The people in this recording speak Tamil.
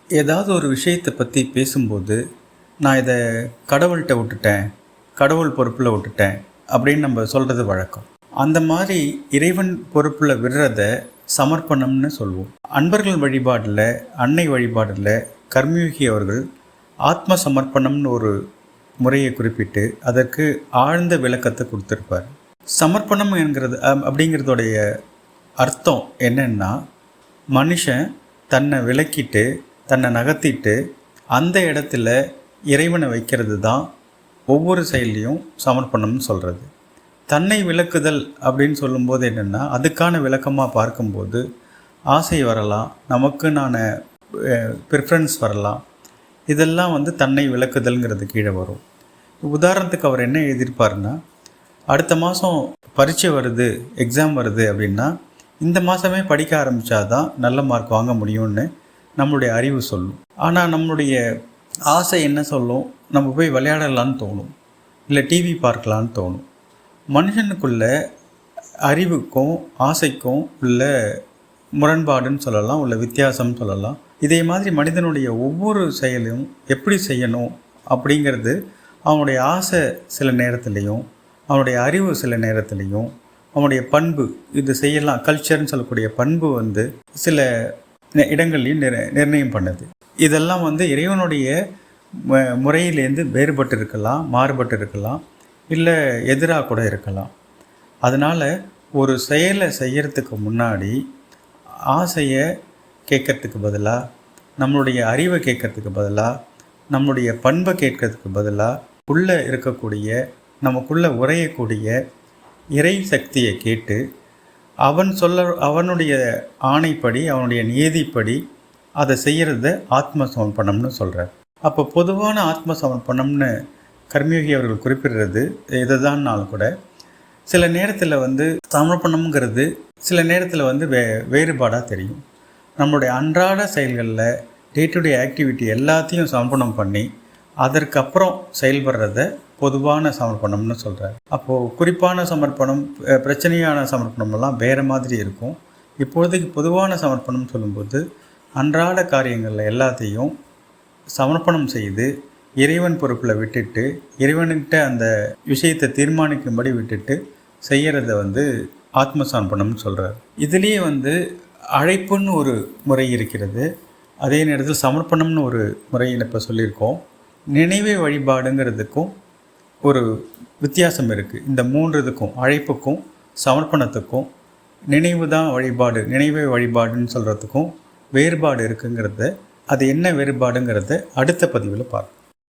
ஏதாவது ஒரு விஷயத்தை பற்றி பேசும்போது நான் இதை கடவுள்கிட்ட விட்டுட்டேன், கடவுள் பொறுப்பில் விட்டுட்டேன் அப்படின்னு நம்ம சொல்கிறது வழக்கம். அந்த மாதிரி இறைவன் பொறுப்பில் விடுறத சமர்ப்பணம்னு சொல்லுவோம். அன்பர்கள் வழிபாடில், அன்னை வழிபாடில் கர்மயோகி அவர்கள் ஆத்ம சமர்ப்பணம்னு ஒரு முறையை குறிப்பிட்டு அதற்கு ஆழ்ந்த விளக்கத்தை கொடுத்துருப்பார். சமர்ப்பணம் அப்படிங்கிறதோடைய அர்த்தம் என்னன்னா, மனுஷன் தன்னை விலக்கிட்டு தன்னை நகர்த்திட்டு அந்த இடத்துல இறைவனை வைக்கிறது தான் ஒவ்வொரு செயலையும் சமர்ப்பணம்னு சொல்கிறது. தன்னை விளக்குதல் அப்படின்னு சொல்லும்போது என்னென்னா, அதுக்கான விளக்கமாக பார்க்கும்போது ஆசை வரலாம், நமக்குனான ப்ரிஃபரன்ஸ் வரலாம். இதெல்லாம் தன்னை விளக்குதல்ங்கிறது கீழே வரும். உதாரணத்துக்கு அவர் என்ன எழுதியிருப்பாருன்னா, அடுத்த மாதம் பரீட்சை வருது, எக்ஸாம் வருது அப்படின்னா இந்த மாதமே படிக்க ஆரம்பித்தாதான் நல்ல மார்க் வாங்க முடியும்னு நம்மளுடைய அறிவு சொல்லும். ஆனால் நம்மளுடைய ஆசை என்ன சொல்லும்? நம்ம போய் விளையாடலான்னு தோணும், இல்லை டிவி பார்க்கலான்னு தோணும். மனுஷனுக்குள்ள அறிவுக்கும் ஆசைக்கும் உள்ள முரண்பாடுன்னு சொல்லலாம், உள்ள வித்தியாசம்னு சொல்லலாம். இதே மாதிரி மனிதனுடைய ஒவ்வொரு செயலையும் எப்படி செய்யணும் அப்படிங்கிறது அவனுடைய ஆசை சில நேரத்துலேயும், அவனுடைய அறிவு சில நேரத்துலேயும், அவனுடைய பண்பு, இது செய்யலாம் கல்ச்சர்னு சொல்லக்கூடிய பண்பு சில இடங்கள்லையும் நிர்ணயம் பண்ணுது. இதெல்லாம் இறைவனுடைய முறையிலேருந்து வேறுபட்டு இருக்கலாம், மாறுபட்டு இருக்கலாம், இல்லை எதிராக கூட இருக்கலாம். அதனால் ஒரு செயலை செய்கிறதுக்கு முன்னாடி ஆசையை கேட்கறதுக்கு பதிலாக, நம்மளுடைய அறிவை கேட்கறதுக்கு பதிலாக, நம்மளுடைய பண்பை கேட்கறதுக்கு பதிலாக உள்ளே இருக்கக்கூடிய, நமக்குள்ளே உரையக்கூடிய இறை சக்தியை கேட்டு அவனுடைய ஆணைப்படி, அவனுடைய நியதிப்படி அதை செய்கிறத ஆத்ம சமர்ப்பணம்னு சொல்கிறார். அப்போ பொதுவான ஆத்ம சமர்ப்பணம்னு கர்மயோகி அவர்கள் குறிப்பிடுறது இதை தான்னாலும் கூட சில நேரத்தில் சமர்ப்பணம்ங்கிறது சில நேரத்தில் வேறுபாடாக தெரியும். நம்மளுடைய அன்றாட செயல்களில் டே டு டே ஆக்டிவிட்டி எல்லாத்தையும் சமர்ப்பணம் பண்ணி அதற்கப்புறம் செயல்படுறத பொதுவான சமர்ப்பணம்னு சொல்கிறார். அப்போது குறிப்பான சமர்ப்பணம், பிரச்சனையான சமர்ப்பணமெல்லாம் வேறு மாதிரி இருக்கும். இப்பொழுதுக்கு பொதுவான சமர்ப்பணம் சொல்லும்போது அன்றாட காரியங்களில் எல்லாத்தையும் சமர்ப்பணம் செய்து இறைவன் பொறுப்பில் விட்டுட்டு, இறைவன்கிட்ட அந்த விஷயத்தை தீர்மானிக்கும்படி விட்டுட்டு செய்கிறத ஆத்ம சமர்ப்பணம்னு சொல்கிறார். இதுலேயே அழைப்புன்னு ஒரு முறை இருக்கிறது, அதே நேரத்தில் சமர்ப்பணம்னு ஒரு முறையில் இப்போ சொல்லியிருக்கோம். நினைவே வழிபாடுங்கிறதுக்கும் ஒரு வித்தியாசம் இருக்குது. இந்த மூன்றுக்கும், அழைப்புக்கும் சமர்ப்பணத்துக்கும், நினைவு தான் வழிபாடு, நினைவே வழிபாடுன்னு சொல்கிறதுக்கும் வேறுபாடு இருக்குங்கிறத, அது என்ன வேறுபாடுங்கிறத அடுத்த பதிவில் பார்ப்போம்.